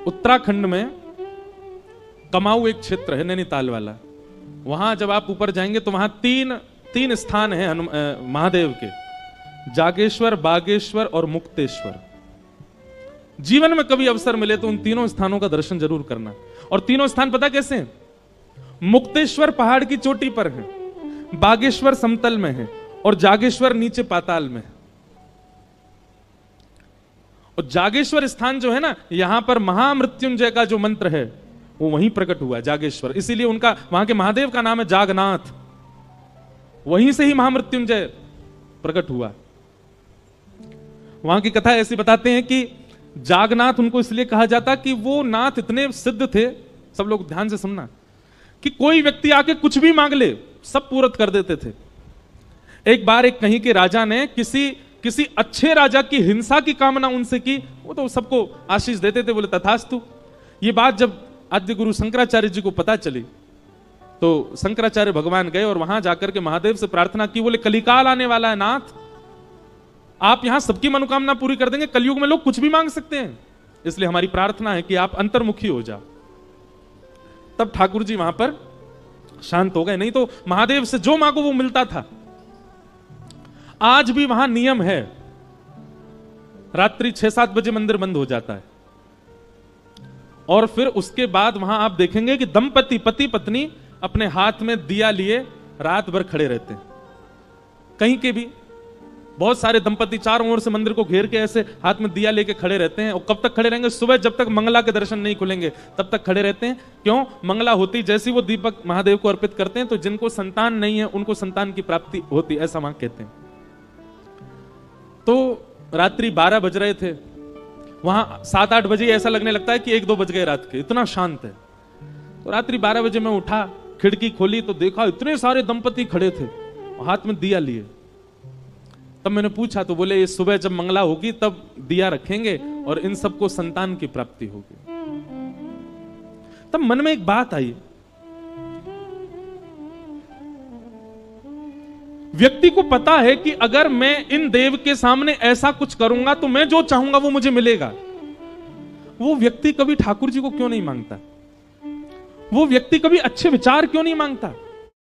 उत्तराखंड में कमाऊ एक क्षेत्र है नैनीताल वाला, वहां जब आप ऊपर जाएंगे तो वहां तीन स्थान हैं महादेव के, जागेश्वर, बागेश्वर और मुक्तेश्वर। जीवन में कभी अवसर मिले तो उन तीनों स्थानों का दर्शन जरूर करना। और तीनों स्थान पता कैसे हैं? मुक्तेश्वर पहाड़ की चोटी पर है, बागेश्वर समतल में है और जागेश्वर नीचे पाताल में है। और जागेश्वर स्थान जो है ना, यहां पर महामृत्युंजय का जो मंत्र है वो वहीं प्रकट हुआ, जागेश्वर। इसीलिए उनका, वहां के महादेव का नाम है जागनाथ, वहीं से ही महामृत्युंजय प्रकट हुआ। वहां की कथा ऐसी बताते हैं कि जागनाथ उनको इसलिए कहा जाता कि वो नाथ इतने सिद्ध थे, सब लोग ध्यान से सुनना, कि कोई व्यक्ति आके कुछ भी मांग ले सब पूर्ण कर देते थे। एक बार एक कहीं के राजा ने किसी अच्छे राजा की हिंसा की कामना उनसे की, वो तो सबको आशीष देते थे, बोले तथास्तु। ये बात जब आद्य गुरु शंकराचार्य जी को पता चली तो शंकराचार्य भगवान गए और वहां जाकर के महादेव से प्रार्थना की, बोले कलिकाल आने वाला है नाथ, आप यहां सबकी मनोकामना पूरी कर देंगे, कलयुग में लोग कुछ भी मांग सकते हैं, इसलिए हमारी प्रार्थना है कि आप अंतर्मुखी हो जाओ। तब ठाकुर जी वहां पर शांत हो गए, नहीं तो महादेव से जो मांगो वो मिलता था। आज भी वहां नियम है, रात्रि 6-7 बजे मंदिर बंद हो जाता है और फिर उसके बाद वहां आप देखेंगे कि दंपति, पति पत्नी अपने हाथ में दिया लिए रात भर खड़े रहते हैं। कहीं के भी बहुत सारे दंपति चारों ओर से मंदिर को घेर के ऐसे हाथ में दिया लेके खड़े रहते हैं। और कब तक खड़े रहेंगे? सुबह जब तक मंगला के दर्शन नहीं खुलेंगे तब तक खड़े रहते हैं। क्यों? मंगला होती जैसी वो दीपक महादेव को अर्पित करते हैं तो जिनको संतान नहीं है उनको संतान की प्राप्ति होती, ऐसा वहां कहते हैं। तो रात्रि 12 बज रहे थे, वहां 7-8 बजे ऐसा लगने लगता है कि 1-2 बज गए रात के, इतना शांत है। तो रात्रि 12 बजे मैं उठा, खिड़की खोली तो देखा इतने सारे दंपति खड़े थे, हाथ में दिया लिए। तब मैंने पूछा तो बोले ये सुबह जब मंगला होगी तब दिया रखेंगे और इन सबको संतान की प्राप्ति होगी। तब मन में एक बात आई, व्यक्ति को पता है कि अगर मैं इन देव के सामने ऐसा कुछ करूंगा तो मैं जो चाहूंगा वो मुझे मिलेगा। वो व्यक्ति कभी ठाकुर जी को क्यों नहीं मांगता? वो व्यक्ति कभी अच्छे विचार क्यों नहीं मांगता?